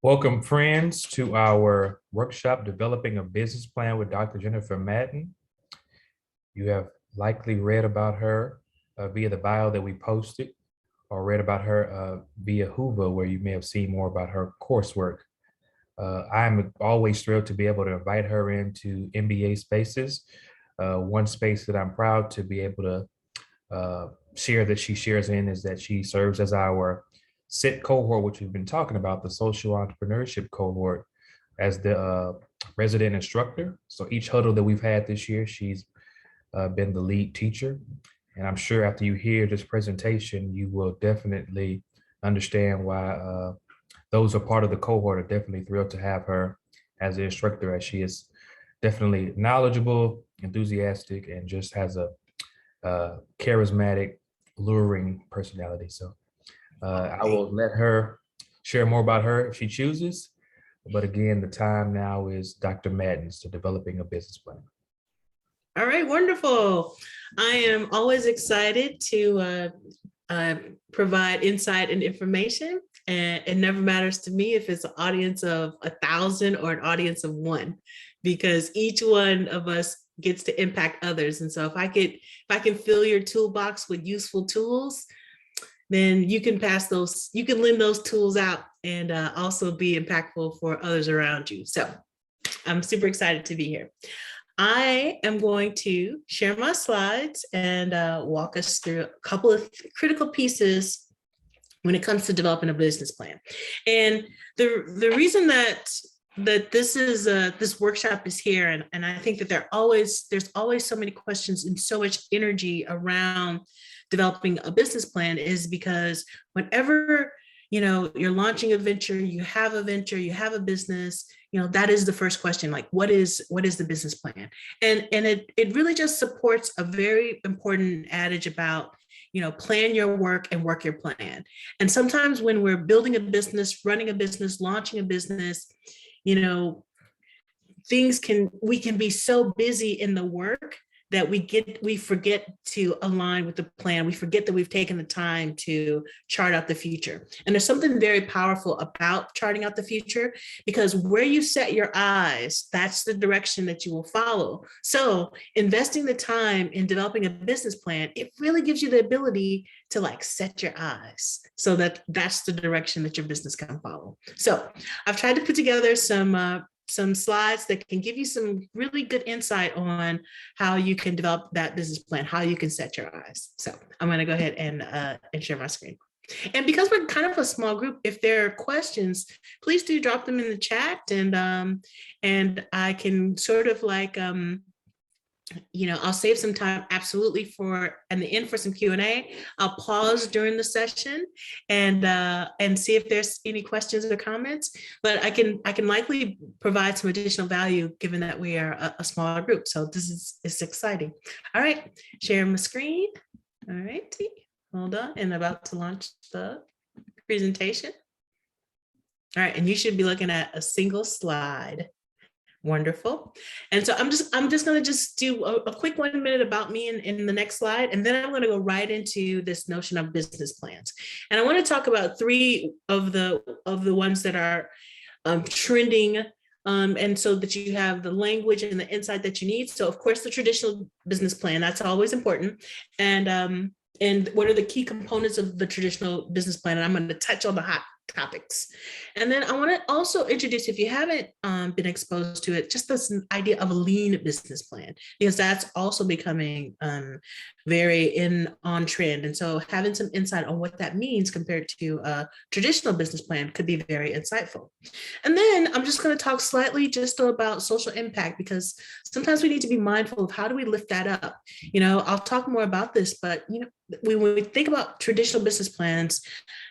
Welcome, friends, to our workshop, Developing a Business Plan with Dr. Jennifer Madden. You have likely read about her via the bio that we posted, or read about her via Hoover, where you may have seen more about her coursework. I'm always thrilled to be able to invite her into MBA spaces. One space that I'm proud to be able to share that she shares in is that she serves as our SIT cohort, which we've been talking about, the social entrepreneurship cohort, as the resident instructor. So each huddle that we've had this year, she's been the lead teacher. And I'm sure after you hear this presentation, you will definitely understand why those who are part of the cohort are definitely thrilled to have her as an instructor, as she is definitely knowledgeable, enthusiastic, and just has a charismatic, alluring personality. So I will let her share more about her if she chooses. But again, the time now is Dr. Madden's to developing a business plan. All right, wonderful. I am always excited to provide insight and information. And it never matters to me if it's an audience of 1,000 or an audience of 1, because each one of us gets to impact others. And so if I can fill your toolbox with useful tools, then you can lend those tools out and also be impactful for others around you. So I'm super excited to be here. I am going to share my slides and walk us through a couple of critical pieces when it comes to developing a business plan. And the reason that this workshop is here, and I think that there's always so many questions and so much energy around developing a business plan, is because whenever you're launching a venture, you have a business, that is the first question, like what is the business plan? And it really just supports a very important adage about plan your work and work your plan. And sometimes when we're building a business, running a business, launching a business, we can be so busy in the work that we forget to align with the plan. We forget that we've taken the time to chart out the future. And there's something very powerful about charting out the future, because where you set your eyes, that's the direction that you will follow. So investing the time in developing a business plan, it really gives you the ability to set your eyes so that that's the direction that your business can follow. So I've tried to put together some slides that can give you some really good insight on how you can develop that business plan, how you can set your eyes. So I'm going to go ahead and share my screen. And because we're kind of a small group, if there are questions, please do drop them in the chat, and I can sort of I'll save some time absolutely in the end for some Q&A. I'll pause during the session and see if there's any questions or comments, but I can likely provide some additional value given that we are a smaller group. So it's exciting. All right, share my screen. All right, hold on, and about to launch the presentation. All right, and you should be looking at a single slide. Wonderful. And so I'm just going to do a quick 1 minute about me in the next slide. And then I'm going to go right into this notion of business plans. And I want to talk about 3 of the ones that are trending. And so that you have the language and the insight that you need. So of course, the traditional business plan, that's always important. And what are the key components of the traditional business plan? And I'm going to touch on the hot topics. And then I want to also introduce, if you haven't been exposed to it, just this idea of a lean business plan, because that's also becoming very on trend. And so having some insight on what that means compared to a traditional business plan could be very insightful. And then I'm just going to talk slightly just about social impact, because sometimes we need to be mindful of how do we lift that up. I'll talk more about this, but when we think about traditional business plans,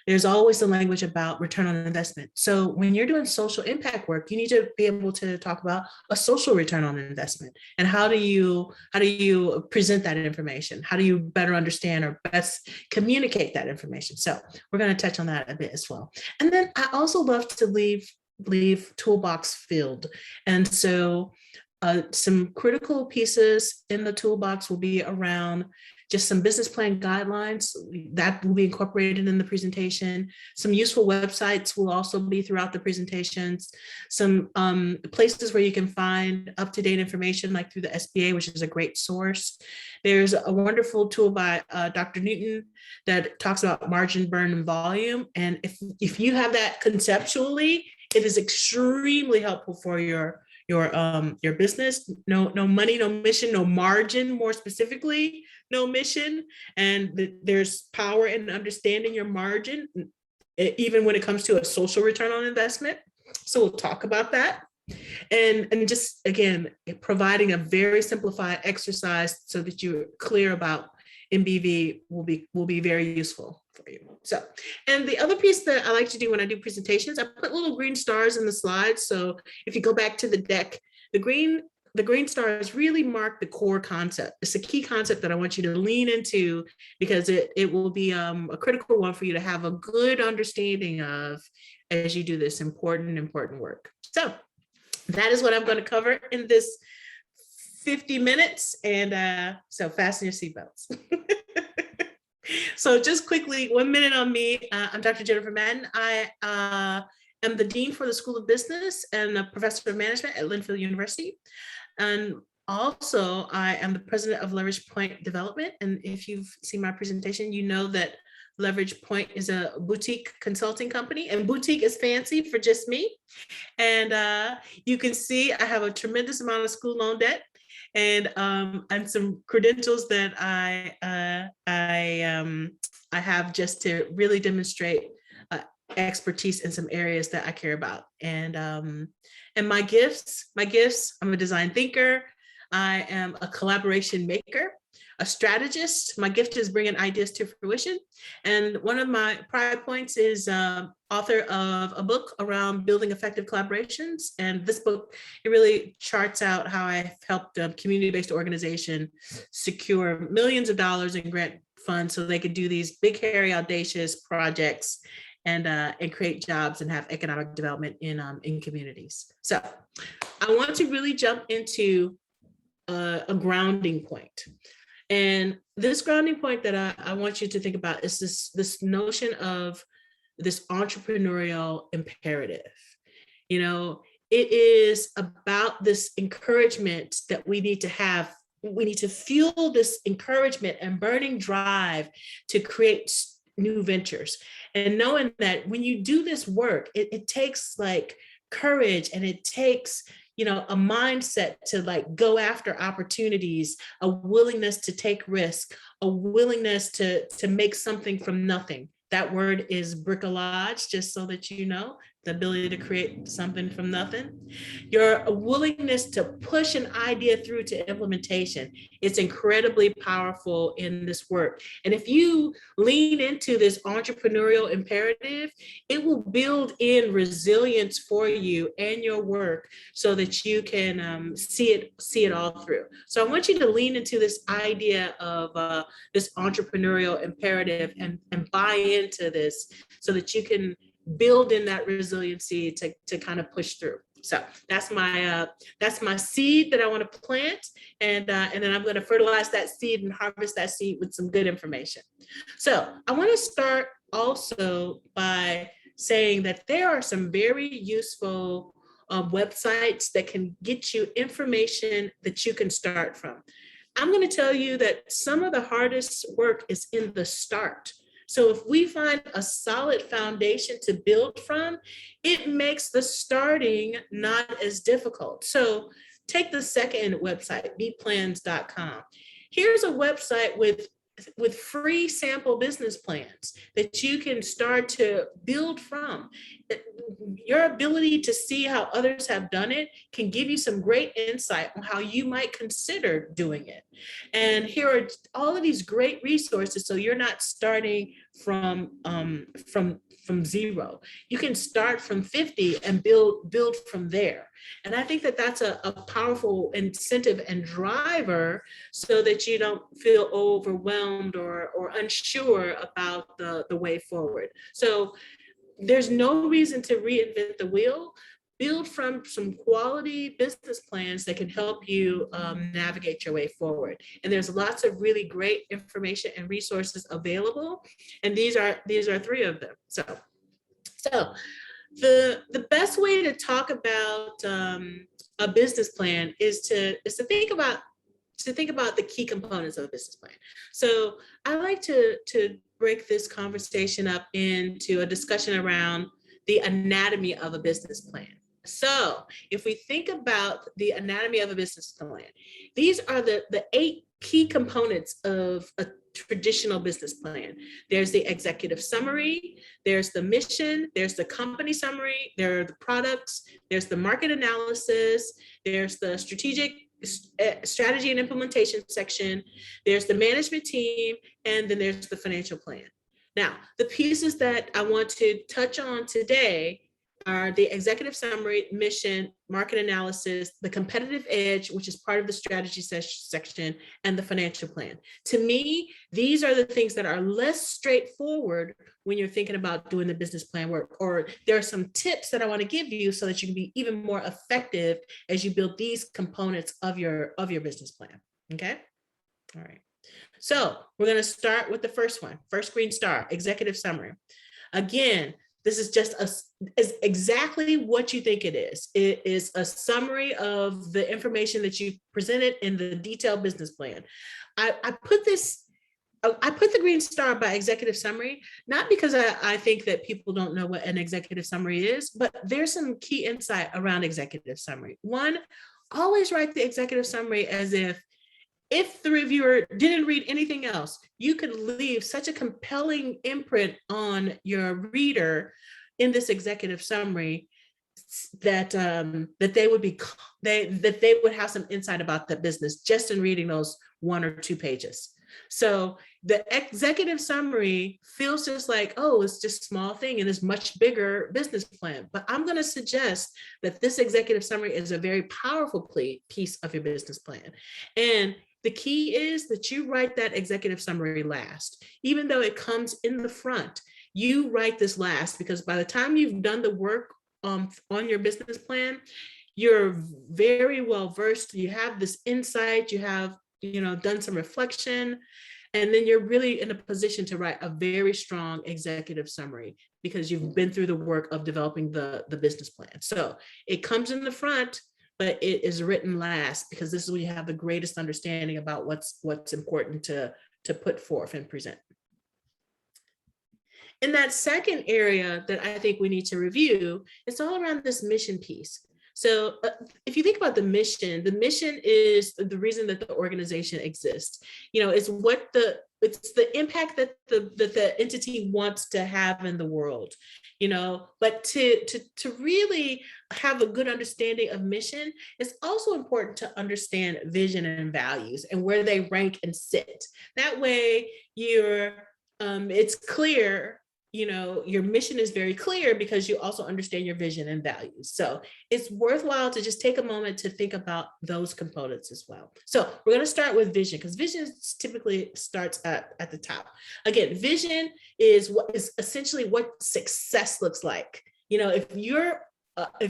there's always the language about return on investment. So when you're doing social impact work, you need to be able to talk about a social return on investment. And how do you present that information? How do you better understand or best communicate that information? So we're going to touch on that a bit as well. And then I also love to leave toolbox filled. And so some critical pieces in the toolbox will be around just some business plan guidelines that will be incorporated in the presentation. Some useful websites will also be throughout the presentations. Some places where you can find up-to-date information, like through the SBA, which is a great source. There's a wonderful tool by Dr. Newton that talks about margin, burn, and volume. And if you have that conceptually, it is extremely helpful for your business. No money, no mission, no margin, more specifically, no mission. And there's power in understanding your margin, even when it comes to a social return on investment. So we'll talk about that. And just, again, providing a very simplified exercise so that you're clear about MBV will be very useful for you. So, and the other piece that I like to do when I do presentations, I put little green stars in the slides. So if you go back to the deck, the green stars really mark the core concept. It's a key concept that I want you to lean into, because it will be a critical one for you to have a good understanding of as you do this important work. So that is what I'm going to cover in this 50 minutes. And so fasten your seatbelts. So just quickly, 1 minute on me. I'm Dr. Jennifer Madden. I am the Dean for the School of Business and a Professor of Management at Linfield University. And also, I am the President of Leverage Point Development. And if you've seen my presentation, you know that Leverage Point is a boutique consulting company, and boutique is fancy for just me. And you can see I have a tremendous amount of school loan debt, and some credentials that I have just to really demonstrate expertise in some areas that I care about. And my gifts, I'm a design thinker. I am a collaboration maker, a strategist. My gift is bringing ideas to fruition. And one of my pride points is author of a book around building effective collaborations. And this book, it really charts out how I've helped a community-based organization secure millions of dollars in grant funds so they could do these big, hairy, audacious projects and create jobs and have economic development in communities. So I want to really jump into a grounding point. And this grounding point that I want you to think about is this notion of this entrepreneurial imperative. You know, it is about this encouragement that we need to have. We need to fuel this encouragement and burning drive to create new ventures. And knowing that when you do this work, it takes like courage, and it takes, you know, a mindset to like go after opportunities, a willingness to take risk, a willingness to make something from nothing. That word is bricolage, just so that you know, the ability to create something from nothing. Your willingness to push an idea through to implementation. It's incredibly powerful in this work. And if you lean into this entrepreneurial imperative, it will build in resilience for you and your work so that you can see it all through. So I want you to lean into this idea of this entrepreneurial imperative and buy into this so that you can build in that resiliency to kind of push through. So that's my seed that I want to plant, and then I'm going to fertilize that seed and harvest that seed with some good information. So I want to start also by saying that there are some very useful websites that can get you information that you can start from. I'm going to tell you that some of the hardest work is in the start. So if we find a solid foundation to build from, it makes the starting not as difficult. So take the second website, bplans.com. Here's a website with free sample business plans that you can start to build from. Your ability to see how others have done it can give you some great insight on how you might consider doing it. And here are all of these great resources, so you're not starting from zero. You can start from 50 and build from there. And I think that that's a powerful incentive and driver so that you don't feel overwhelmed or unsure about the way forward. So there's no reason to reinvent the wheel. build from some quality business plans that can help you navigate your way forward. And there's lots of really great information and resources available. And these are three of them. So the best way to talk about a business plan is to think about the key components of a business plan. So I like to break this conversation up into a discussion around the anatomy of a business plan. So if we think about the anatomy of a business plan, these are the 8 key components of a traditional business plan. There's the executive summary, there's the mission, there's the company summary, there are the products, there's the market analysis, there's the strategy and implementation section, there's the management team, and then there's the financial plan. Now, the pieces that I want to touch on today are the executive summary, mission, market analysis, the competitive edge, which is part of the strategy section, and the financial plan. To me, these are the things that are less straightforward when you're thinking about doing the business plan work, or there are some tips that I want to give you so that you can be even more effective as you build these components of your business plan. Okay. All right. So we're going to start with the first one, first green star, executive summary. Again, this is just is exactly what you think it is. It is a summary of the information that you presented in the detailed business plan. I put the green star by executive summary, not because I think that people don't know what an executive summary is, but there's some key insight around executive summary. One, always write the executive summary as if the reviewer didn't read anything else, you could leave such a compelling imprint on your reader in this executive summary that they would have some insight about the business just in reading those 1 or 2 pages. So the executive summary feels just like, oh, it's just a small thing in this much bigger business plan. But I'm going to suggest that this executive summary is a very powerful piece of your business plan. And the key is that you write that executive summary last. Even though it comes in the front, you write this last, because by the time you've done the work on your business plan, you're very well versed. You have this insight, you have done some reflection, and then you're really in a position to write a very strong executive summary because you've been through the work of developing the business plan. So it comes in the front, but it is written last because this is when you have the greatest understanding about what's important to put forth and present. In that second area that I think we need to review, it's all around this mission piece. So if you think about the mission is the reason that the organization exists. It's the impact that the entity wants to have in the world. But to really have a good understanding of mission, it's also important to understand vision and values and where they rank and sit. That way, it's clear. Your mission is very clear because you also understand your vision and values. So it's worthwhile to just take a moment to think about those components as well. So we're going to start with vision, because vision typically starts at the top. Again, vision is essentially what success looks like. If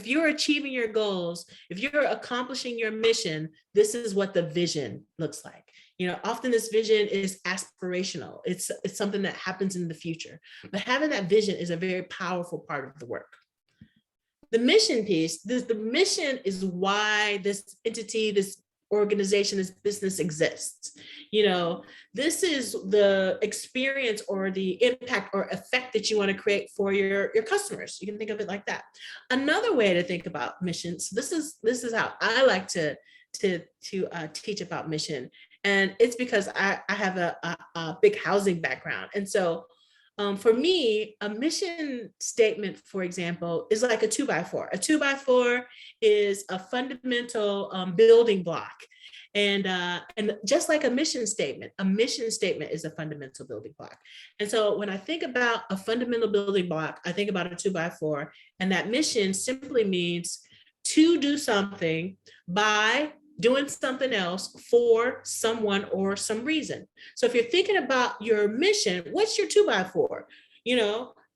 you're achieving your goals, if you're accomplishing your mission, this is what the vision looks like. Often this vision is aspirational. It's something that happens in the future, but having that vision is a very powerful part of the work. The mission piece, the mission is why this entity, this organization, this business exists. This is the experience or the impact or effect that you want to create for your customers. You can think of it like that. Another way to think about missions, this is how I like to teach about mission. And it's because I have a big housing background. And so for me, a mission statement, for example, is like a 2x4. A 2x4 is a fundamental building block. And just like a mission statement is a fundamental building block. And so when I think about a fundamental building block, I think about a 2x4, and that mission simply means to do something by doing something else for someone or some reason. So if you're thinking about your mission, what's your 2x4?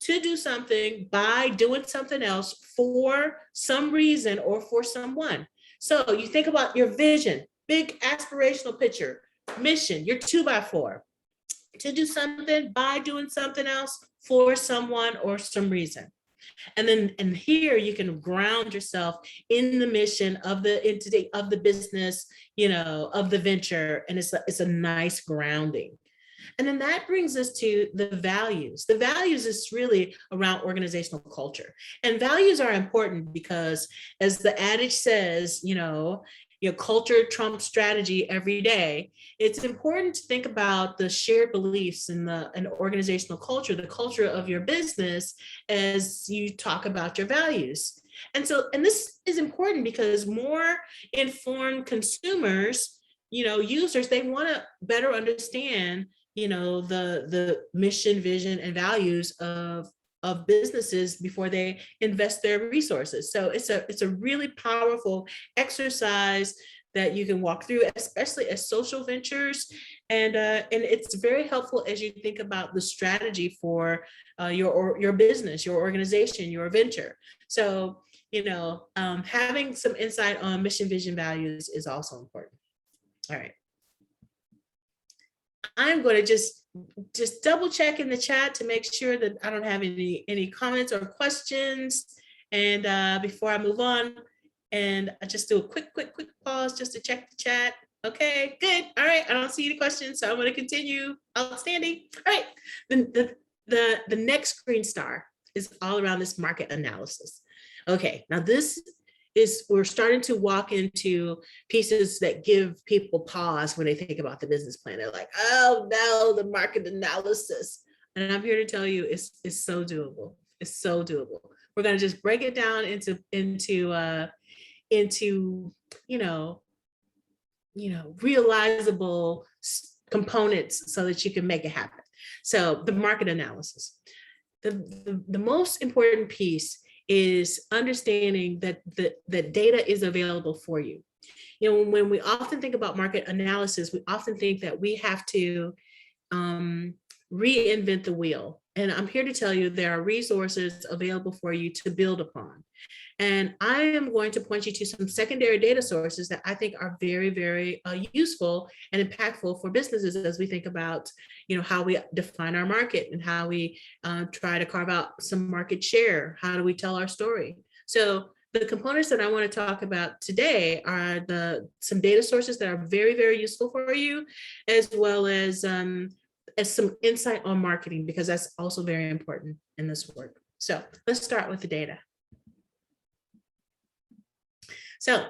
to do something by doing something else for some reason or for someone. So you think about your vision, big aspirational picture, mission, your 2x4, to do something by doing something else for someone or some reason. And here you can ground yourself in the mission of the entity, of the business, of the venture. And it's a nice grounding. And then that brings us to the values. The values is really around organizational culture. And values are important because, as the adage says, your culture trumps strategy every day. It's important to think about the shared beliefs in the organizational culture, the culture of your business, as you talk about your values. And this is important because more informed consumers, users, they want to better understand the mission, vision, and values of businesses before they invest their resources. So it's a really powerful exercise that you can walk through, especially as social ventures, and it's very helpful as you think about the strategy for your business, your organization, your venture. So having some insight on mission, vision, values is also important. All right. I'm going to just double check in the chat to make sure that I don't have any comments or questions. And before I move on, and I just do a quick pause just to check the chat. Okay, good. All right, I don't see any questions, so I'm going to continue. Outstanding. All right, the next green star is all around this market analysis. Okay, now this is, we're starting to walk into pieces that give people pause when they think about the business plan. They're like, oh no, the market analysis. And I'm here to tell you it's so doable. It's so doable. We're going to just break it down into realizable components so that you can make it happen. So the market analysis, the most important piece is understanding that the data is available for you. When we often think about market analysis, we often think that we have to reinvent the wheel. And I'm here to tell you there are resources available for you to build upon. And I am going to point you to some secondary data sources that I think are very, very useful and impactful for businesses as we think about, how we define our market and how we try to carve out some market share. How do we tell our story? So the components that I want to talk about today are some data sources that are very, very useful for you, as well as some insight on marketing, because that's also very important in this work. So let's start with the data. So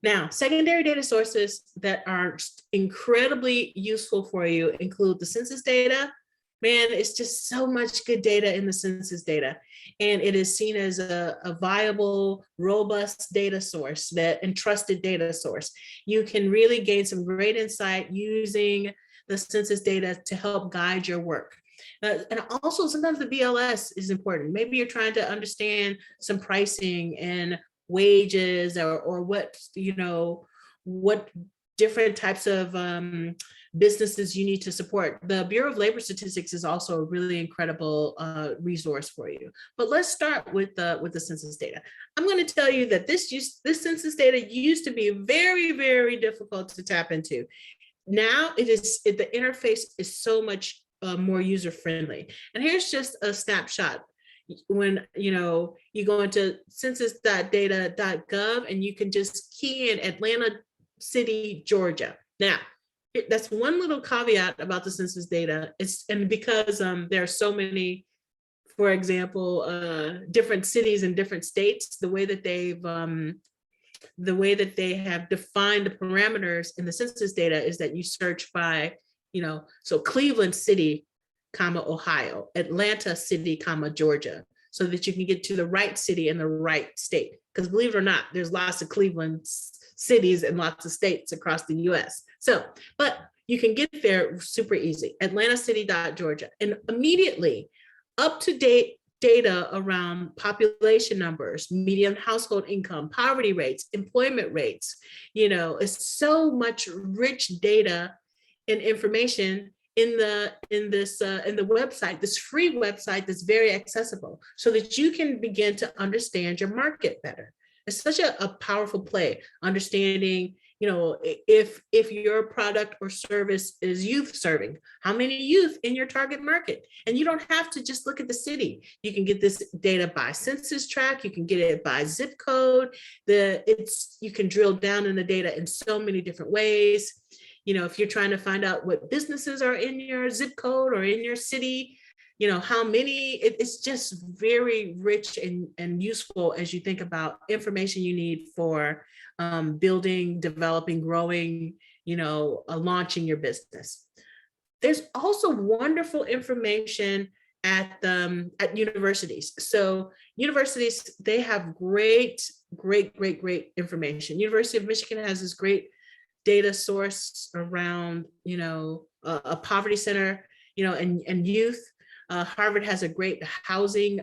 now, secondary data sources that are incredibly useful for you include the census data. Man, it's just so much good data in the census data. And it is seen as a viable, robust data source, and trusted data source. You can really gain some great insight using the census data to help guide your work. And also sometimes the BLS is important. Maybe you're trying to understand some pricing and wages or what different types of businesses you need to support. The Bureau of Labor Statistics is also a really incredible resource for you. But let's start with the census data. I'm going to tell you that this census data used to be very, very difficult to tap into. Now the interface is so much more user-friendly. And here's just a snapshot. When you go into census.data.gov and you can just key in Atlanta City, Georgia. Now, that's one little caveat about the census data. Because there are so many, for example, different cities and different states, the way that they have defined the parameters in the census data is that you search by, so Cleveland City, Ohio, Atlanta City, Georgia, so that you can get to the right city in the right state. Because believe it or not, there's lots of Cleveland cities and lots of states across the US. So, but you can get there super easy. AtlantaCity.Georgia. And immediately up-to-date data around population numbers, median household income, poverty rates, employment rates, it's so much rich data and information. in the website, this free website that's very accessible, so that you can begin to understand your market better. It's such a powerful play, understanding, if your product or service is youth serving, how many youth in your target market. And you don't have to just look at the city. You can get this data by census tract, you can get it by zip code. You can drill down in the data in so many different ways. If you're trying to find out what businesses are in your zip code or in your city, how many, it's just very rich and useful as you think about information you need for building, developing, growing, launching your business. There's also wonderful information at universities. So universities, they have great information. University of Michigan has this great data source around, a poverty center, and youth. Harvard has a great housing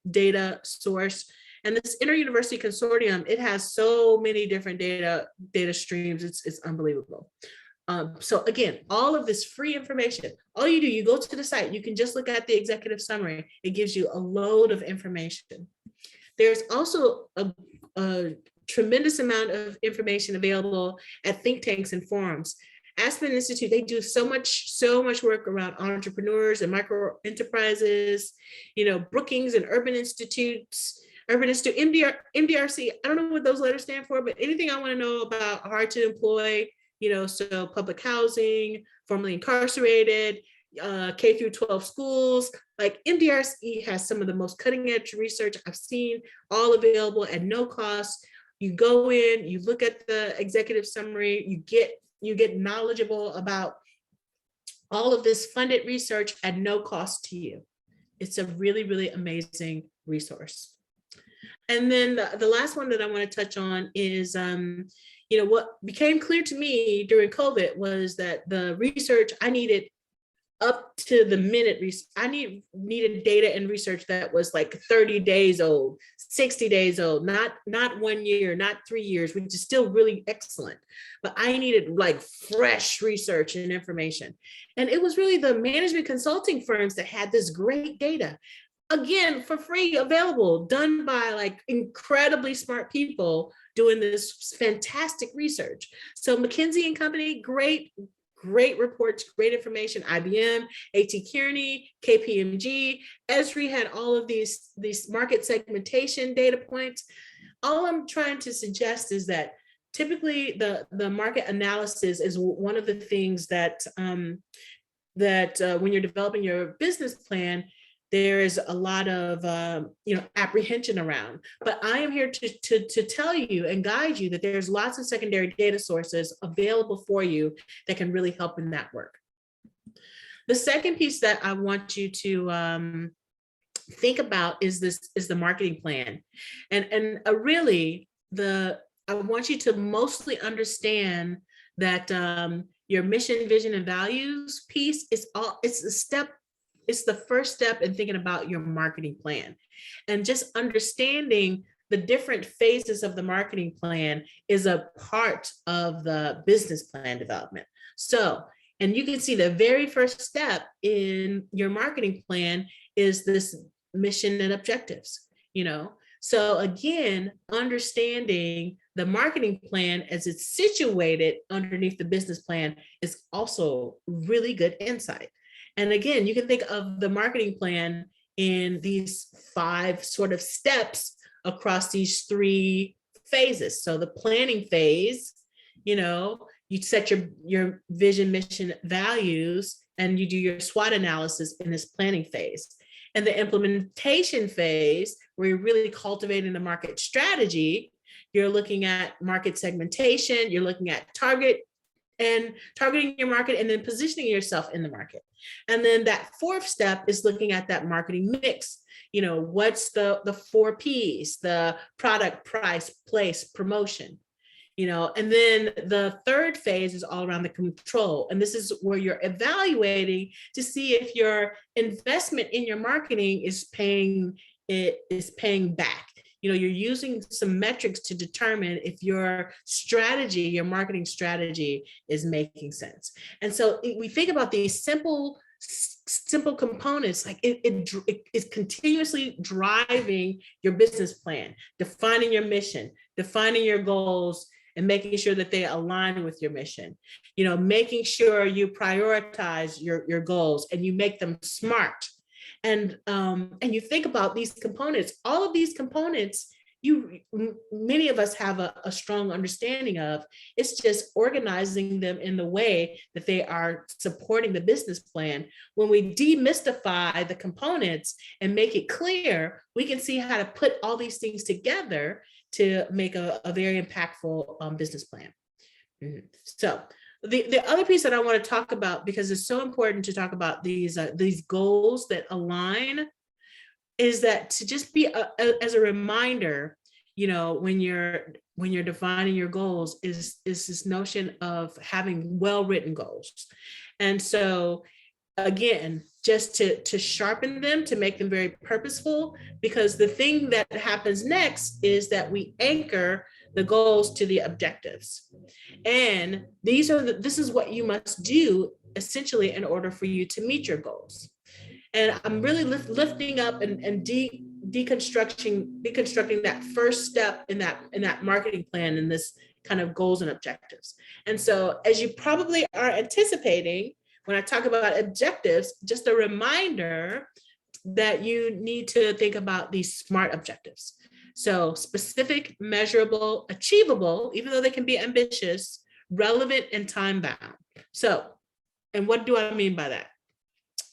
data source. And this inter-university consortium, it has so many different data streams. It's unbelievable. So again, all of this free information, all you do, you go to the site, you can just look at the executive summary. It gives you a load of information. There's also a tremendous amount of information available at think tanks and forums. Aspen Institute, they do so much work around entrepreneurs and micro enterprises, Brookings and Urban Institutes, MDRC. I don't know what those letters stand for, but anything I want to know about hard to employ, so public housing, formerly incarcerated, K through 12 schools, like MDRC has some of the most cutting edge research I've seen, all available at no cost. You go in, you look at the executive summary, you get knowledgeable about all of this funded research at no cost to you. It's a really, really amazing resource. And then the last one that I want to touch on is, what became clear to me during COVID was that the research I needed up to the minute, I needed data and research that was like 30 days old, 60 days old, not 1 year, not 3 years, which is still really excellent. But I needed like fresh research and information. And it was really the management consulting firms that had this great data, again, for free, available, done by like incredibly smart people doing this fantastic research. So McKinsey and Company, great reports, great information. IBM, A.T. Kearney, KPMG, Esri had all of these market segmentation data points. All I'm trying to suggest is that typically the market analysis is one of the things that when you're developing your business plan, there's a lot of apprehension around. But I am here to tell you and guide you that there's lots of secondary data sources available for you that can really help in that work. The second piece that I want you to think about is the marketing plan, and really I want you to mostly understand that your mission, vision, and values piece it's the first step in thinking about your marketing plan. And just understanding the different phases of the marketing plan is a part of the business plan development. So, and you can see the very first step in your marketing plan is this mission and objectives, So again, understanding the marketing plan as it's situated underneath the business plan is also really good insight. And again, you can think of the marketing plan in these 5 sort of steps across these 3 phases. So the planning phase, you set your vision, mission, values, and you do your SWOT analysis in this planning phase. And the implementation phase, where you're really cultivating the market strategy, you're looking at market segmentation, you're looking at targeting your market, and then positioning yourself in the market. And then that 4th step is looking at that marketing mix. What's the 4 Ps, the product, price, place, promotion, and then the 3rd phase is all around the control. And this is where you're evaluating to see if your investment in your marketing is paying back. you're using some metrics to determine if your strategy, your marketing strategy is making sense. And so we think about these simple components, like it is continuously driving your business plan, defining your mission, defining your goals, and making sure that they align with your mission. Making sure you prioritize your goals and you make them smart. And you think about these components, all of these components, many of us have a strong understanding of. It's just organizing them in the way that they are supporting the business plan. When we demystify the components and make it clear, we can see how to put all these things together to make a very impactful business plan. So the other piece that I want to talk about, because it's so important to talk about these goals that align, is that to just be as a reminder, when you're defining your goals, is this notion of having well-written goals. And so again, just to sharpen them, to make them very purposeful, because the thing that happens next is that we anchor the goals to the objectives. And this is what you must do essentially in order for you to meet your goals. And I'm really lifting up and deconstructing that first step in that marketing plan, in this kind of goals and objectives. And so, as you probably are anticipating, when I talk about objectives, just a reminder that you need to think about these SMART objectives. So specific, measurable, achievable, even though they can be ambitious, relevant, and time bound. So, and what do I mean by that?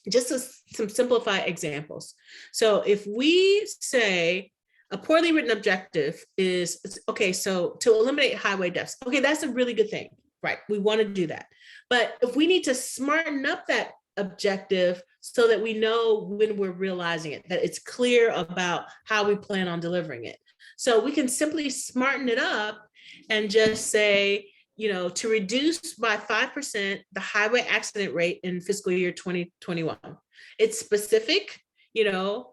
Just some simplified examples. So if we say a poorly written objective is, okay, so to eliminate highway deaths, okay, that's a really good thing, right? We want to do that. But if we need to smarten up that objective so that we know when we're realizing it, that it's clear about how we plan on delivering it. So we can simply smarten it up and just say, to reduce by 5% the highway accident rate in fiscal year 2021. It's specific, we're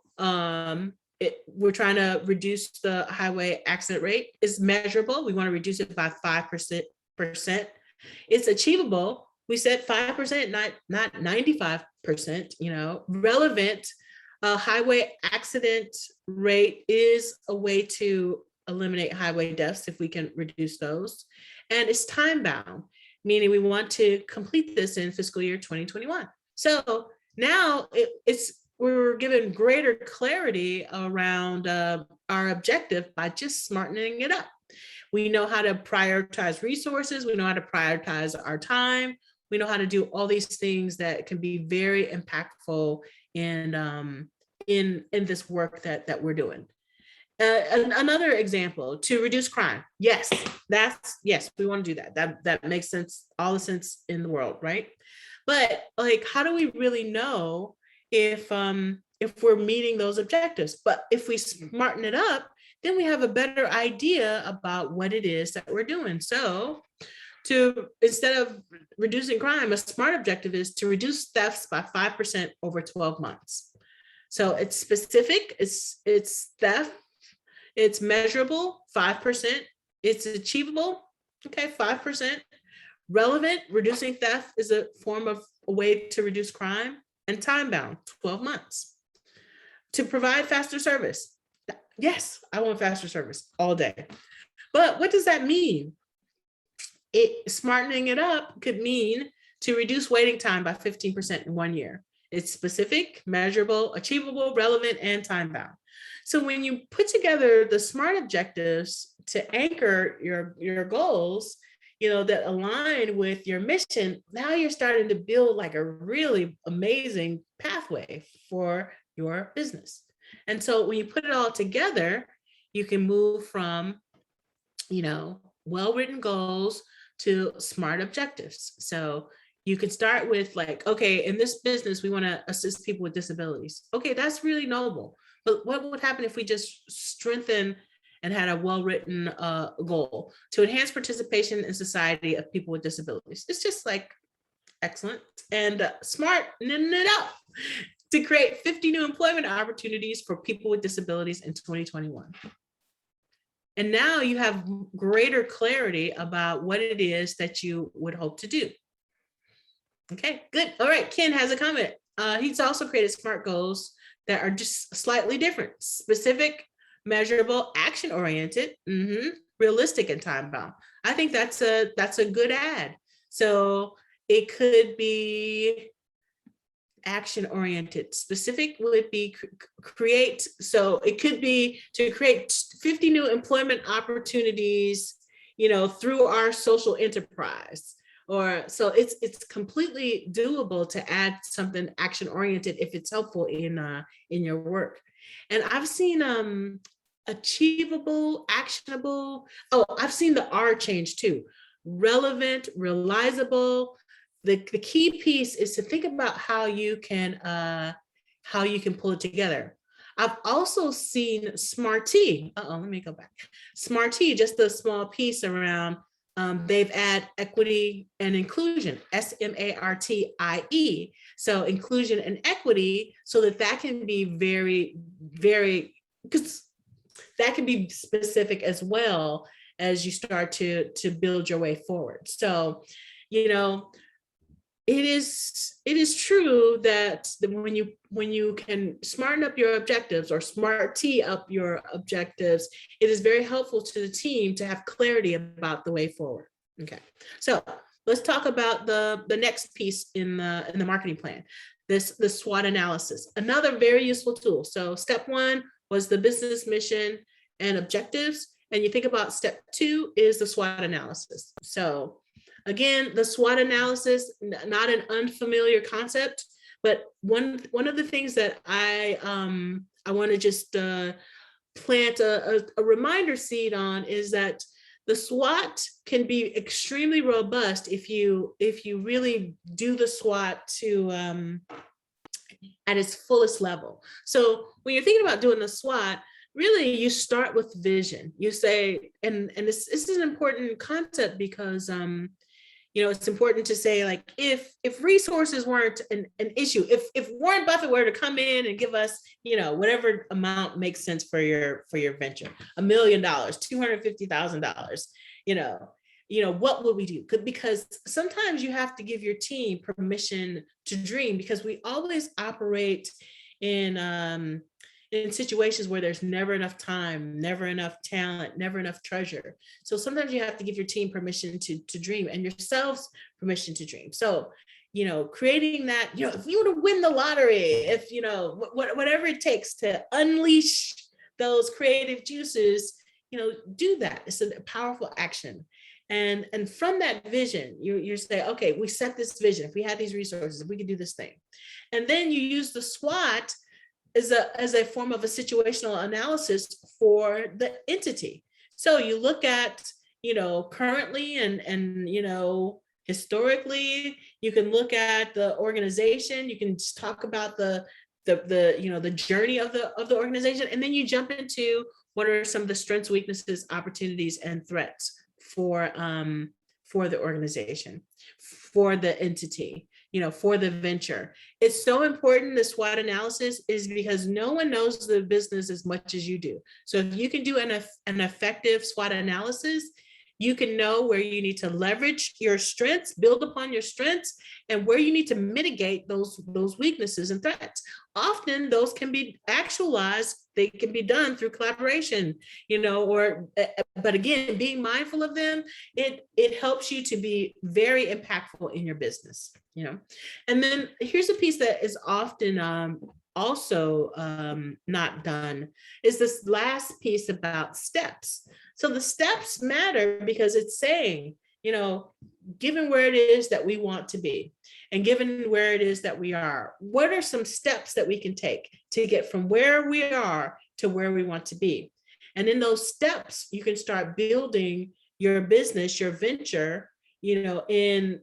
trying to reduce the highway accident rate. It's measurable. We want to reduce it by 5%. It's achievable. We said 5%, not 95%, relevant. Highway accident rate is a way to eliminate highway deaths if we can reduce those. And it's time bound, meaning we want to complete this in fiscal year 2021. So now we're given greater clarity around our objective by just smartening it up. We know how to prioritize resources. We know how to prioritize our time. We know how to do all these things that can be very impactful in this work that we're doing. Another example, to reduce crime. Yes, we want to do that. That makes sense, all the sense in the world, right? But how do we really know if we're meeting those objectives? But if we smarten it up, then we have a better idea about what it is that we're doing. So instead of reducing crime, a SMART objective is to reduce thefts by 5% over 12 months. So it's specific, it's theft, it's measurable, 5%. It's achievable, okay, 5%. Relevant, reducing theft is a way to reduce crime, and time bound, 12 months. To provide faster service. Yes, I want faster service all day. But what does that mean? Smartening it up could mean to reduce waiting time by 15% in 1 year. It's specific, measurable, achievable, relevant, and time bound. So when you put together the SMART objectives to anchor your goals, that align with your mission, now you're starting to build a really amazing pathway for your business. And so when you put it all together, you can move from, well-written goals to SMART objectives. So you could start with okay, in this business, we want to assist people with disabilities. Okay, that's really noble. But what would happen if we just strengthen and had a well-written goal to enhance participation in society of people with disabilities? It's just excellent and smartening it up to create 50 new employment opportunities for people with disabilities in 2021. And now you have greater clarity about what it is that you would hope to do. Okay, good. All right, Ken has a comment. He's also created SMART goals that are just slightly different: specific, measurable, action oriented, realistic, and time bound. I think that's a good add. So it could be action oriented. Specific would be create. So it could be to create 50 new employment opportunities, through our social enterprise. Or so it's completely doable to add something action oriented if it's helpful in your work. And I've seen achievable, actionable. Oh, I've seen the R change too. Relevant, realizable. The key piece is to think about how you can pull it together. I've also seen Smarty. Let me go back. Smarty, just a small piece around. They've added equity and inclusion, SMARTIE. So inclusion and equity, so that can be very, very, because that can be specific as well as you start to build your way forward. So, it is true that when you can smarten up your objectives or smarty up your objectives, it is very helpful to the team to have clarity about the way forward. Okay, so let's talk about the next piece in the marketing plan. The SWOT analysis, another very useful tool. So step 1 was the business mission and objectives, and you think about step 2 is the SWOT analysis. So again, the SWOT analysis, not an unfamiliar concept, but one of the things that I want to just plant a reminder seed on is that the SWOT can be extremely robust if you really do the SWOT to at its fullest level. So when you're thinking about doing the SWOT, really you start with vision. You say, and this is an important concept because it's important to say, like, if resources weren't an issue, if Warren Buffett were to come in and give us, whatever amount makes sense for your venture, $1 million, $250,000, what would we do? Because sometimes you have to give your team permission to dream, because we always operate in situations where there's never enough time, never enough talent, never enough treasure. So sometimes you have to give your team permission to dream, and yourselves permission to dream. So, creating that, if you were to win the lottery, if, whatever it takes to unleash those creative juices, do that. It's a powerful action. And from that vision, you say, okay, we set this vision. If we had these resources, if we could do this thing. And then you use the SWOT as a form of a situational analysis for the entity. So you look at, currently and historically, you can look at the organization, you can just talk about the journey of the organization, and then you jump into what are some of the strengths, weaknesses, opportunities, and threats for the organization, for the entity, for the venture. It's so important, the SWOT analysis, is because no one knows the business as much as you do. So if you can do an effective SWOT analysis, you can know where you need to leverage your strengths, build upon your strengths, and where you need to mitigate those weaknesses and threats. Often those can be actualized, they can be done through collaboration, but again, being mindful of them, it helps you to be very impactful in your business, And then here's a piece that is often also not done, is this last piece about steps. So the steps matter because it's saying, given where it is that we want to be, and given where it is that we are, what are some steps that we can take to get from where we are to where we want to be? And in those steps, you can start building your business, your venture, in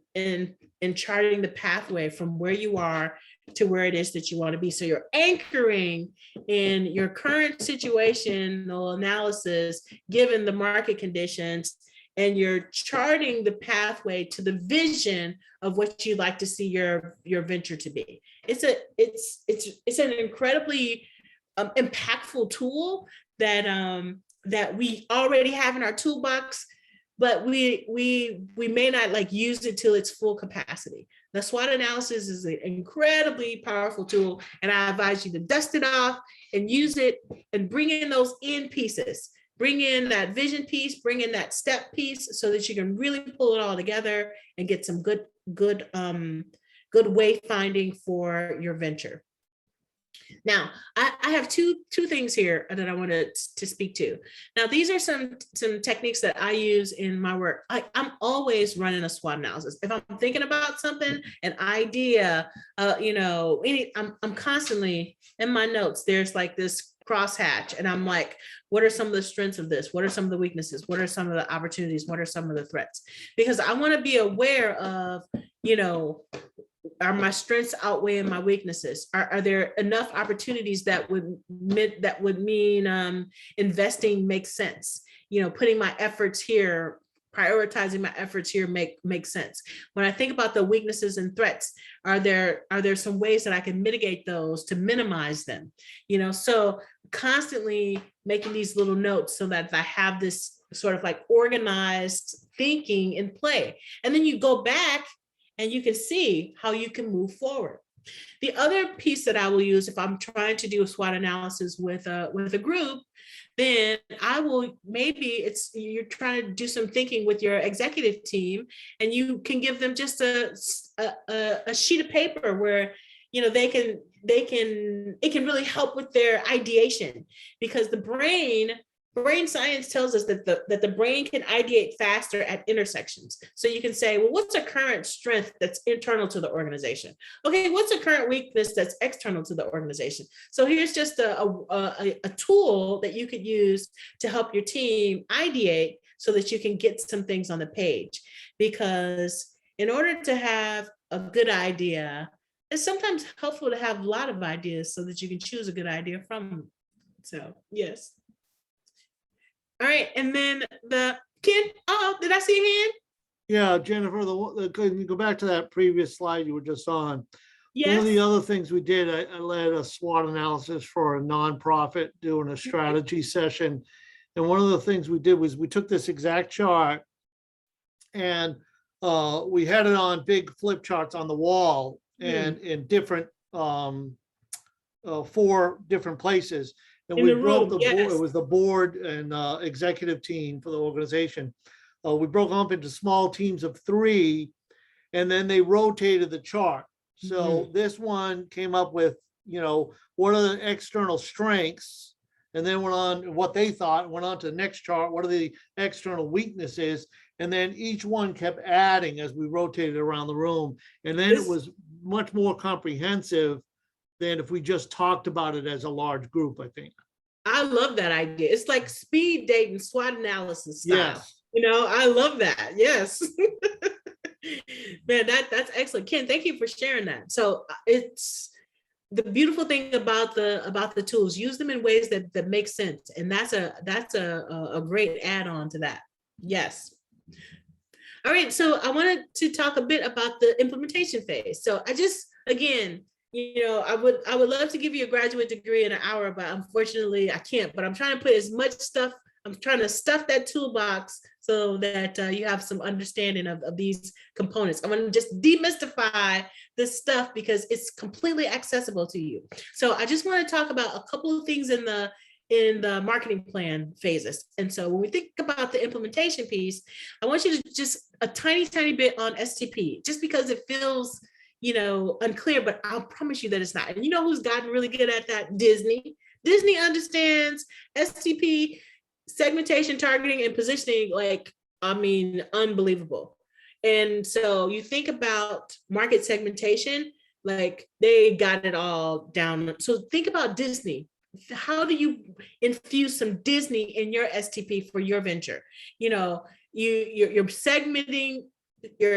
charting the pathway from where you are to where it is that you want to be. So you're anchoring in your current situational analysis, given the market conditions, and you're charting the pathway to the vision of what you'd like to see your venture to be. It's an incredibly impactful tool that that we already have in our toolbox, but we may not like use it till its full capacity. The SWOT analysis is an incredibly powerful tool, and I advise you to dust it off and use it and bring in those in pieces. Bring in that vision piece, bring in that step piece so that you can really pull it all together and get some good wayfinding for your venture. Now, I have two things here that I wanted to speak to. Now, these are some techniques that I use in my work. I'm always running a SWOT analysis. If I'm thinking about something, an idea, I'm constantly in my notes. There's like this crosshatch, and I'm like, what are some of the strengths of this? What are some of the weaknesses? What are some of the opportunities? What are some of the threats? Because I want to be aware of, are my strengths outweighing my weaknesses? Are there enough opportunities that would mean investing makes sense? Putting my efforts here, prioritizing my efforts here make sense. When I think about the weaknesses and threats, are there some ways that I can mitigate those to minimize them? So constantly making these little notes so that I have this sort of like organized thinking in play. And then you go back and you can see how you can move forward. The other piece that I will use if I'm trying to do a SWOT analysis with a group, then I will, maybe you're trying to do some thinking with your executive team, and you can give them just a sheet of paper where it can really help with their ideation, because the brain science tells us that the brain can ideate faster at intersections. So you can say, well, what's a current strength that's internal to the organization? Okay, what's a current weakness that's external to the organization? So here's just a tool that you could use to help your team ideate so that you can get some things on the page. Because in order to have a good idea, it's sometimes helpful to have a lot of ideas so that you can choose a good idea from them. So, yes. All right, and then Ken, did I see a hand? Yeah, Jennifer, can you go back to that previous slide you were just on? Yes. One of the other things we did, I led a SWOT analysis for a nonprofit doing a strategy session. And one of the things we did was we took this exact chart and we had it on big flip charts on the wall and in different 4 different places. And we broke the board. It was the board and executive team for the organization. We broke them up into small teams of 3, and then they rotated the chart. So this one came up with, what are the external strengths, and then went on what they thought, went on to the next chart. What are the external weaknesses? And then each one kept adding as we rotated around the room. And then it was much more comprehensive than if we just talked about it as a large group, I think. I love that idea. It's like speed dating SWOT analysis style. Yes. I love that. Yes. Man, that's excellent. Ken, thank you for sharing that. So it's the beautiful thing about the tools. Use them in ways that make sense. And that's a great add-on to that. Yes. All right. So I wanted to talk a bit about the implementation phase. So again, I would love to give you a graduate degree in an hour, but unfortunately I can't. But I'm trying to put as much stuff, I'm trying to stuff that toolbox so that you have some understanding of these components. I'm going to just demystify this stuff because it's completely accessible to you. So I just want to talk about a couple of things in the marketing plan phases. And so when we think about the implementation piece, I want you to just a tiny bit on STP, just because it feels unclear, but I'll promise you that it's not. And who's gotten really good at that? Disney. Disney understands STP, segmentation, targeting, and positioning, unbelievable. And so you think about market segmentation, like they got it all down. So think about Disney. How do you infuse some Disney in your STP for your venture? You're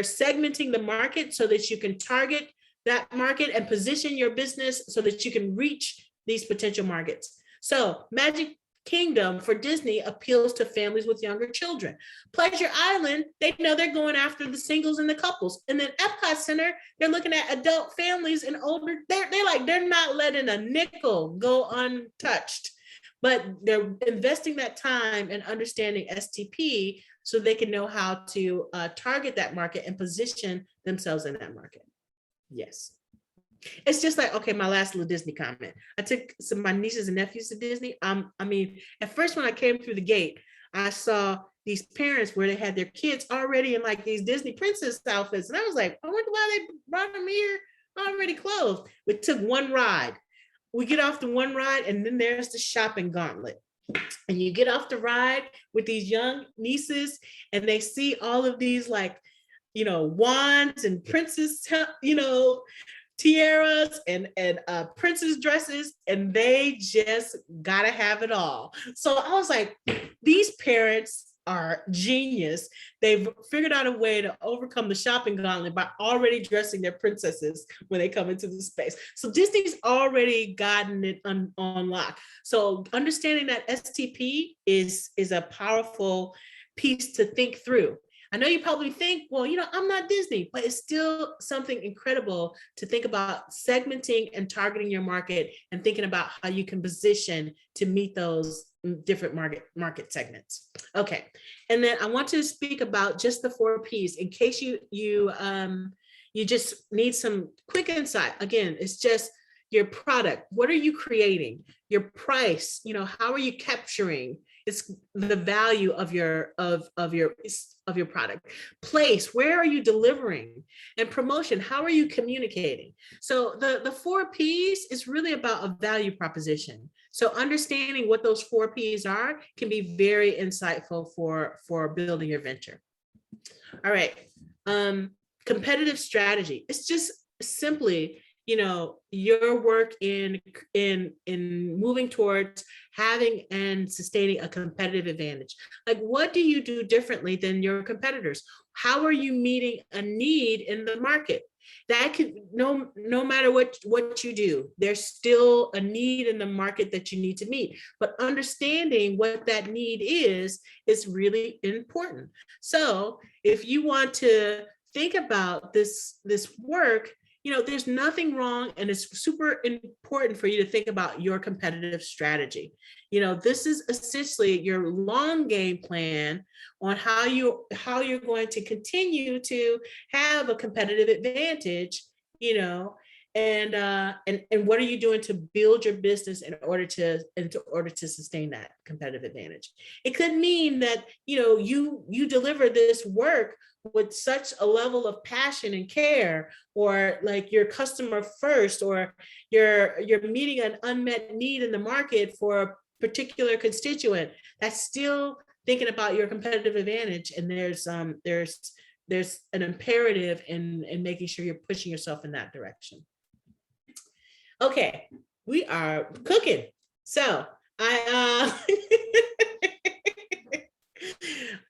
segmenting the market so that you can target that market and position your business so that you can reach these potential markets. So Magic Kingdom for Disney appeals to families with younger children. Pleasure Island, they know they're going after the singles and the couples. And then Epcot Center, they're looking at adult families and older. They're not letting a nickel go untouched. but they're investing that time and understanding STP so they can know how to target that market and position themselves in that market. Yes. It's just like, okay, my last little Disney comment. I took some of my nieces and nephews to Disney. I mean, at first when I came through the gate, I saw these parents where they had their kids already in like these Disney princess outfits. And I was like, I wonder why they brought them here already clothed. We took one ride. We get off the one ride and then there's the shopping gauntlet. And you get off the ride with these young nieces and they see all of these like, wands and princess, tiaras and princess dresses, and they just gotta have it all. So I was like, these parents are genius. They've figured out a way to overcome the shopping gauntlet by already dressing their princesses when they come into the space. So Disney's already gotten it on lock. So understanding that STP is a powerful piece to think through. I know you probably think, well, I'm not Disney, but it's still something incredible to think about segmenting and targeting your market and thinking about how you can position to meet those different market segments. Okay, and then I want to speak about just the 4 Ps in case you just need some quick insight. Again, it's just your product. What are you creating? Your price. How are you capturing? It's the value of your product. Place, where are you delivering? And promotion, how are you communicating? So the 4 Ps is really about a value proposition. So understanding what those 4 Ps are can be very insightful for building your venture. All right, competitive strategy. It's just simply your work in moving towards having and sustaining a competitive advantage. Like, what do you do differently than your competitors? How are you meeting a need in the market? That could, no matter what you do, there's still a need in the market that you need to meet. But understanding what that need is really important. So if you want to think about this work, there's nothing wrong, and it's super important for you to think about your competitive strategy. This is essentially your long game plan on how you're going to continue to have a competitive advantage, and what are you doing to build your business in order to sustain that competitive advantage. It could mean that you deliver this work with such a level of passion and care, or like your customer first, or you're meeting an unmet need in the market for a particular constituent. That's still thinking about your competitive advantage, and there's an imperative in making sure you're pushing yourself in that direction. Okay, we are cooking. So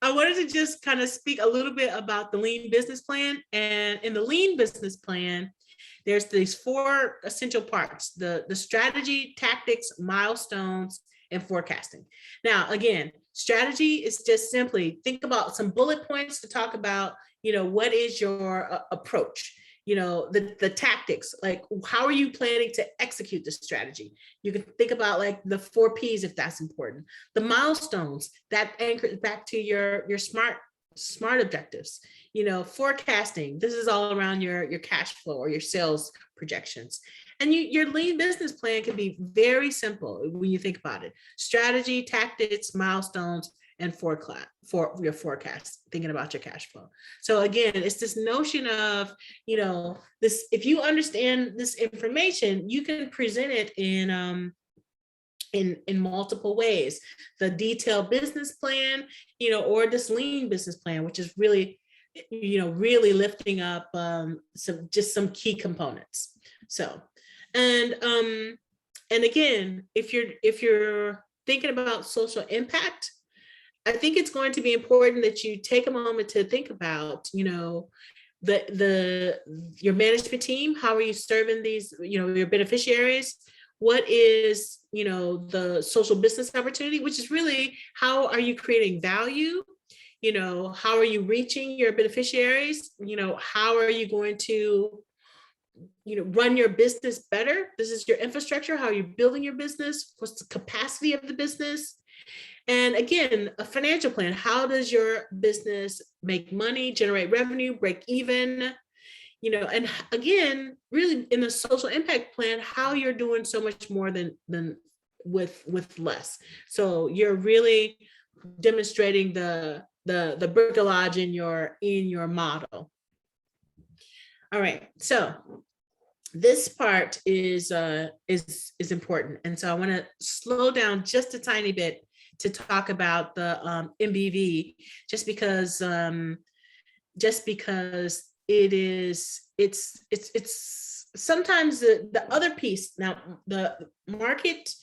I wanted to just kind of speak a little bit about the lean business plan. And in the lean business plan, there's these 4 essential parts: the strategy, tactics, milestones, and forecasting. Now, again, strategy is just simply think about some bullet points to talk about, what is your approach? The tactics, like how are you planning to execute the strategy? You can think about like the 4 Ps if that's important. The milestones that anchors back to your smart objectives. Forecasting, this is all around your cash flow or your sales projections. And your lean business plan can be very simple when you think about it: strategy, tactics, milestones, and for your forecast, thinking about your cash flow. So again, it's this notion of, this, if you understand this information, you can present it in multiple ways: the detailed business plan, or this lean business plan, which is really, really lifting up some key components. So, and again, if you're thinking about social impact, I think it's going to be important that you take a moment to think about, your management team. How are you serving these, your beneficiaries? What is, the social business opportunity, which is really how are you creating value? How are you reaching your beneficiaries? How are you going to run your business better. This is your infrastructure, how you're building your business, what's the capacity of the business. And again, a financial plan. How does your business make money, generate revenue, break even? And again, really in the social impact plan, how you're doing so much more than with less. So you're really demonstrating the bricolage in your model. All right, so this part is important, and so I want to slow down just a tiny bit to talk about the MBV, just because it's sometimes the other piece. Now the market,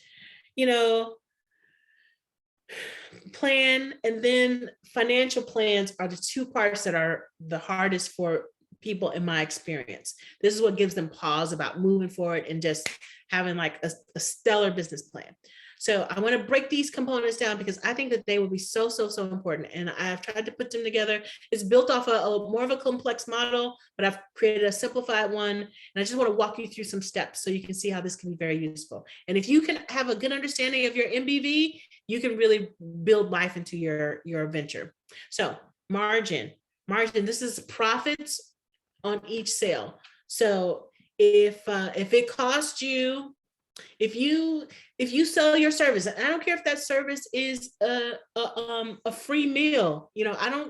plan and then financial plans are the two parts that are the hardest for people in my experience. This is what gives them pause about moving forward and just having like a stellar business plan. So I want to break these components down because I think that they will be so important. And I've tried to put them together. It's built off a more of a complex model, but I've created a simplified one. And I just want to walk you through some steps so you can see how this can be very useful. And if you can have a good understanding of your MBV, you can really build life into your venture. So margin, this is profits on each sale. So if it costs you, if you sell your service, and I don't care if that service is a free meal,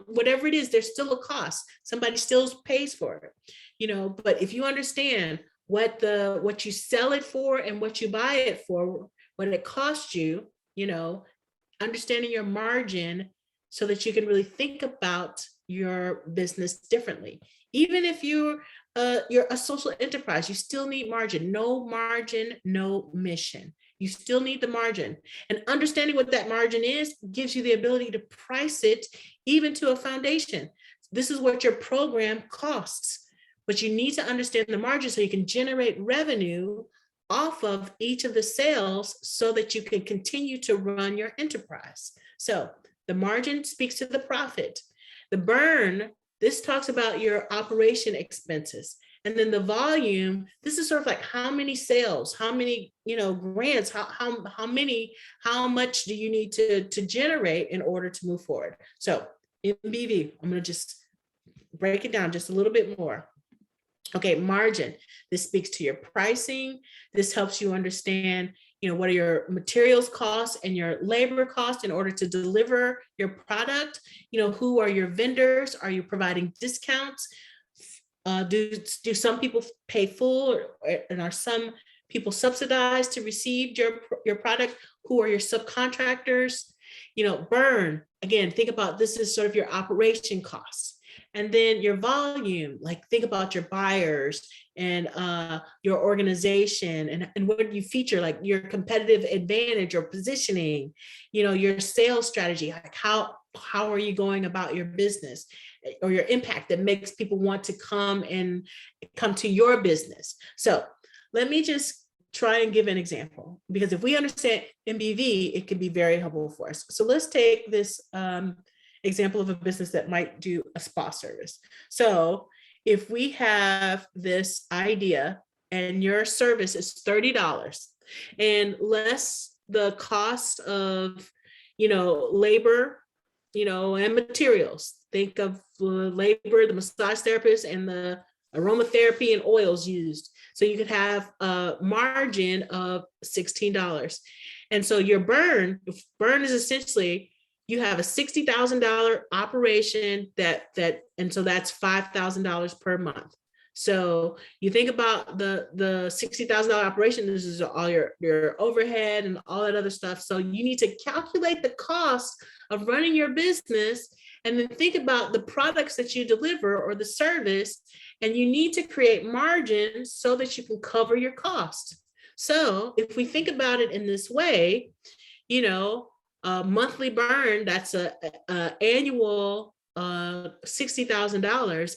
whatever it is, there's still a cost. Somebody still pays for it, but if you understand what you sell it for and what you buy it for, what it costs you, understanding your margin so that you can really think about your business differently. Even if you're a social enterprise, you still need margin. No margin, no mission. You still need the margin. And understanding what that margin is gives you the ability to price it even to a foundation. This is what your program costs. But you need to understand the margin so you can generate revenue off of each of the sales so that you can continue to run your enterprise. So the margin speaks to the profit. The burn, this talks about your operation expenses. And then the volume, this is sort of like how many sales, how many, grants, how much do you need to generate in order to move forward? So MBV, I'm going to just break it down just a little bit more. Okay, margin, this speaks to your pricing. This helps you understand, what are your materials costs and your labor costs in order to deliver your product? Who are your vendors? Are you providing discounts? Do some people pay full and are some people subsidized to receive your product? Who are your subcontractors? Burn, again, think about this is sort of your operation costs. And then your volume, like think about your buyers and your organization and what do you feature, like your competitive advantage or positioning, your sales strategy, like how are you going about your business or your impact that makes people want to come to your business. So let me just try and give an example, because if we understand MBV, it can be very helpful for us. So let's take this example of a business that might do a spa service. So if we have this idea and your service is $30 and less the cost of, labor, and materials, think of labor, the massage therapist and the aromatherapy and oils used. So you could have a margin of $16. And so your burn is essentially, you have a $60,000 operation and so that's $5,000 per month. So you think about the $60,000 operation, this is all your overhead and all that other stuff. So you need to calculate the cost of running your business and then think about the products that you deliver or the service, and you need to create margins so that you can cover your cost. So if we think about it in this way, monthly burn, that's a annual $60,000,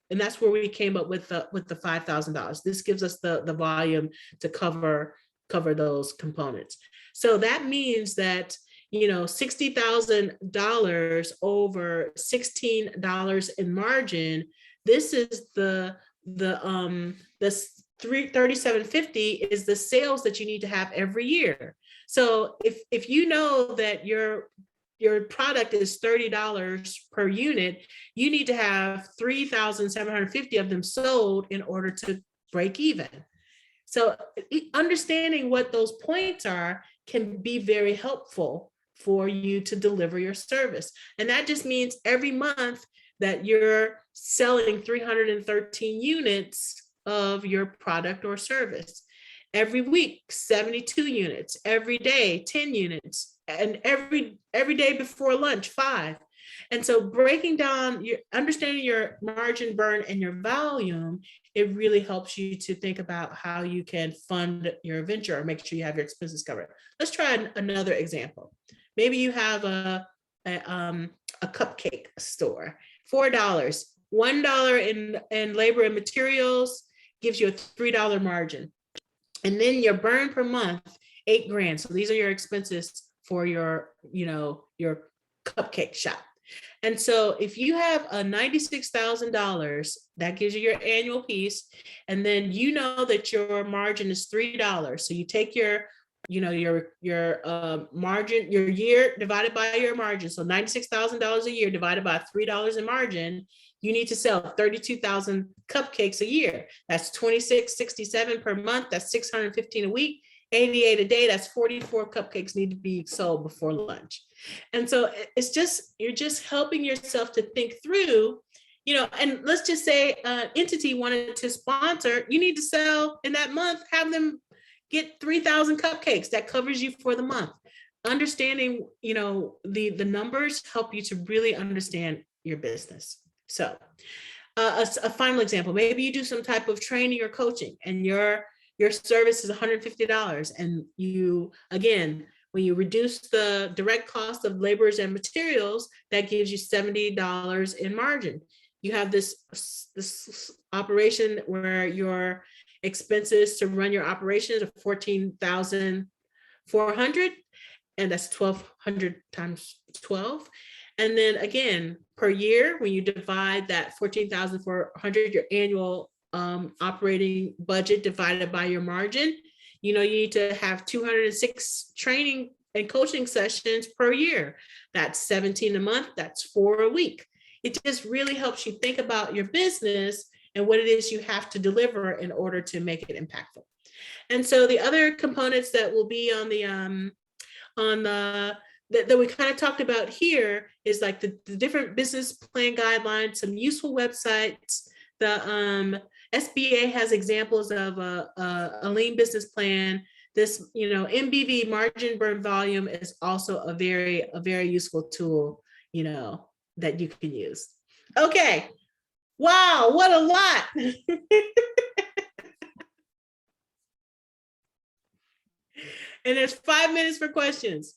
and that's where we came up with the $5,000. This gives us the volume to cover those components. So that means that $60,000 over $16 in margin. This is the this 3750 is the sales that you need to have every year. So if you know that your product is $30 per unit, you need to have 3,750 of them sold in order to break even. So understanding what those points are can be very helpful for you to deliver your service. And that just means every month that you're selling 313 units of your product or service. Every week, 72 units, every day, 10 units, and every day before lunch, 5. And so breaking down, understanding your margin burn and your volume, it really helps you to think about how you can fund your venture or make sure you have your expenses covered. Let's try another example. Maybe you have a cupcake store, $4, $1 in labor and materials gives you a $3 margin. And then your burn per month, $8,000. So these are your expenses for your cupcake shop. And so if you have a $96,000, that gives you your annual piece. And then you know that your margin is $3. So you take your margin, your year divided by your margin. So $96,000 a year divided by $3 in margin, you need to sell 32,000 cupcakes a year. That's 2667 per month. That's 615 a week, 88 a day. That's 44 cupcakes need to be sold before lunch. And so it's just, you're just helping yourself to think through, and let's just say an entity wanted to sponsor, you need to sell in that month, have them get 3,000 cupcakes. That covers you for the month. Understanding, the numbers help you to really understand your business. So a final example, maybe you do some type of training or coaching and your service is $150. And you, again, when you reduce the direct cost of labors and materials, that gives you $70 in margin. You have this operation where your expenses to run your operations are $14,400, and that's 1,200 times 12. And then again, per year, when you divide that 14,400, your annual operating budget divided by your margin, you need to have 206 training and coaching sessions per year. That's 17 a month, that's 4 a week. It just really helps you think about your business and what it is you have to deliver in order to make it impactful. And so the other components that will be on the that we kind of talked about here is like the different business plan guidelines, some useful websites. The SBA has examples of a lean business plan. This, MBV, margin burn volume, is also a very useful tool, that you can use. Okay. Wow, what a lot. And there's 5 minutes for questions.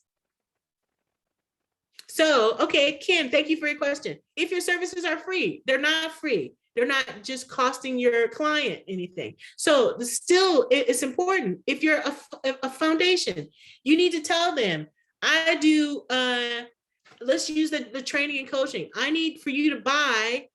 So, okay, Kim, thank you for your question. If your services are free, they're not free. They're not just costing your client anything. So still, it's important. If you're a foundation, you need to tell them, I do, let's use the training and coaching. I need for you to buy,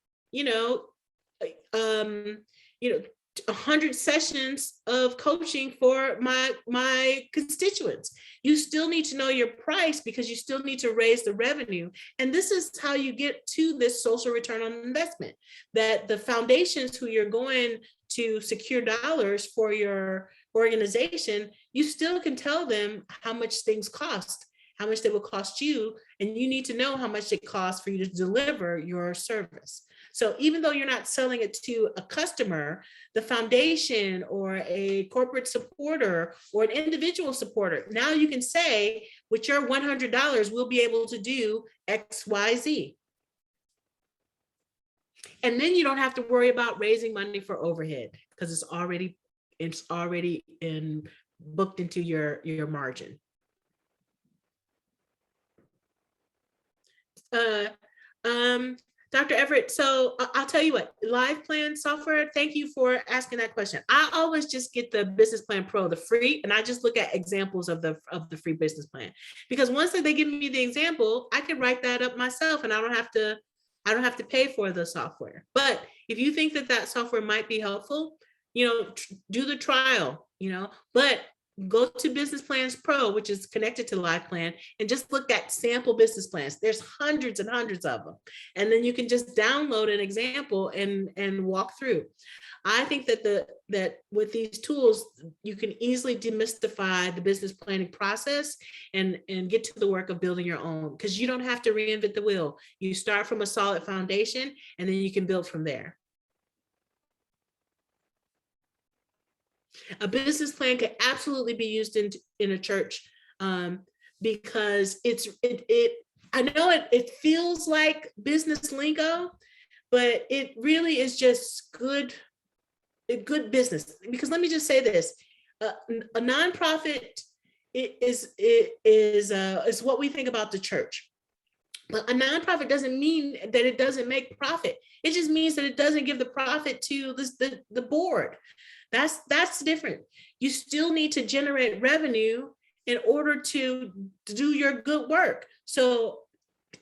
100 sessions of coaching for my constituents. You still need to know your price because you still need to raise the revenue. And this is how you get to this social return on investment, that the foundations who you're going to secure dollars for your organization, you still can tell them how much things cost, how much they will cost you, and you need to know how much it costs for you to deliver your service. So even though you're not selling it to a customer, the foundation or a corporate supporter or an individual supporter, now you can say, with your $100, we'll be able to do X, Y, Z. And then you don't have to worry about raising money for overhead because it's already booked into your margin. Dr. Everett, so I'll tell you what, Live Plan software, thank you for asking that question. I always just get the Business Plan Pro, the free, and I just look at examples of the free business plan. Because once they give me the example, I can write that up myself and I don't have to pay for the software. But If you think that that software might be helpful, do the trial, but go to Business Plans Pro, which is connected to Life Plan, and just look at sample business plans. There's hundreds and hundreds of them. And then you can just download an example and walk through. I think that with these tools, you can easily demystify the business planning process and get to the work of building your own, because you don't have to reinvent the wheel. You start from a solid foundation and then you can build from there. A business plan could absolutely be used in a church, because I know it feels like business lingo, but it really is just good business. Because let me just say this, a nonprofit is what we think about the church. But a nonprofit doesn't mean that it doesn't make profit. It just means that it doesn't give the profit to the board. That's different. You still need to generate revenue in order to do your good work. So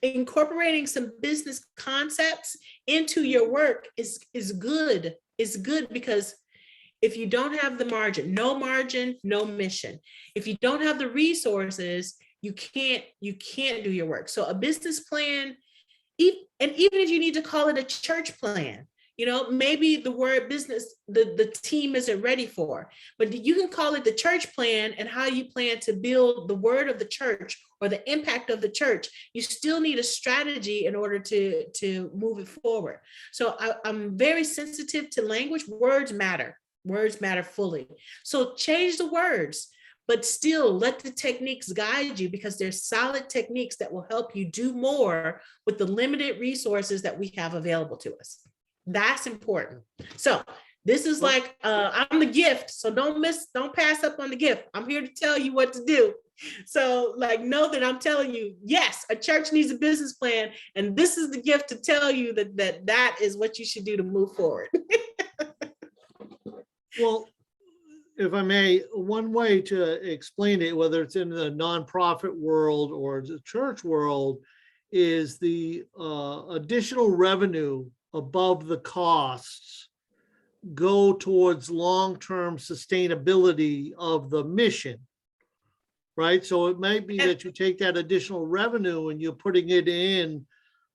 incorporating some business concepts into your work is good. It's good, because if you don't have the margin, no mission. If you don't have the resources, you can't do your work. So a business plan, and even if you need to call it a church plan, maybe the word business, the team isn't ready for, but you can call it the church plan and how you plan to build the word of the church or the impact of the church. You still need a strategy in order to move it forward. So I'm very sensitive to language. Words matter fully. So change the words, but still let the techniques guide you, because there's solid techniques that will help you do more with the limited resources that we have available to us. That's important. So this is like, I'm the gift. So don't pass up on the gift. I'm here to tell you what to do. So know that I'm telling you, yes, a church needs a business plan. And this is the gift to tell you that is what you should do to move forward. Well, if I may, one way to explain it, whether it's in the nonprofit world or the church world, is the additional revenue above the costs go towards long-term sustainability of the mission, right? So it might be that you take that additional revenue and you're putting it in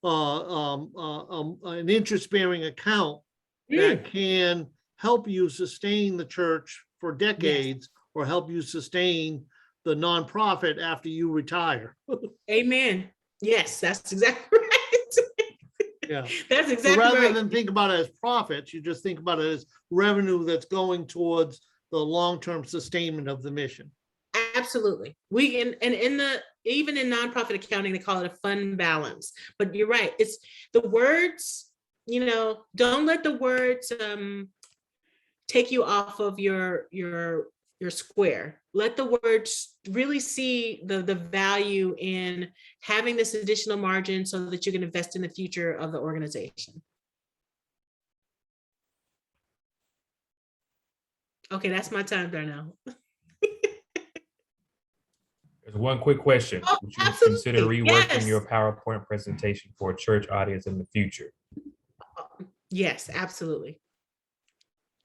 an interest-bearing account that can help you sustain the church for decades, or help you sustain the nonprofit after you retire. Amen. Yes, that's exactly right. Yeah. That's exactly so rather right. than think about it as profits, you just think about it as revenue that's going towards the long-term sustainment of the mission. Absolutely. We can, and even in nonprofit accounting, they call it a fund balance. But you're right. It's the words, don't let the words take you off of your square. Let the words really see the value in having this additional margin so that you can invest in the future of the organization. Okay, that's my time, Darnell. There's one quick question. Would you consider reworking your PowerPoint presentation for a church audience in the future? Yes, absolutely.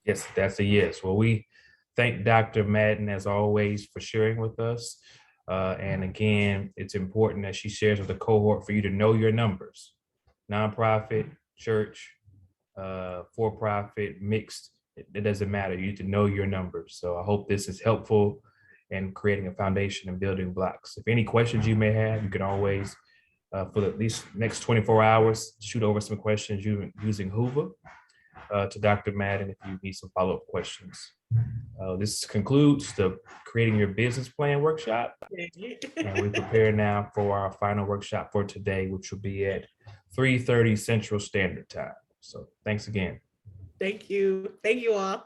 Yes, that's a yes. Well, we thank Dr. Madden, as always, for sharing with us. And again, it's important that she shares with the cohort for you to know your numbers. Nonprofit, church, for-profit, mixed, it doesn't matter. You need to know your numbers. So I hope this is helpful in creating a foundation and building blocks. If any questions you may have, you can always, for at least next 24 hours, shoot over some questions using Hoover to Dr. Madden if you need some follow-up questions. This concludes the Creating Your Business Plan workshop. And we prepare now for our final workshop for today, which will be at 3:30 Central Standard Time. So thanks again. Thank you. Thank you all.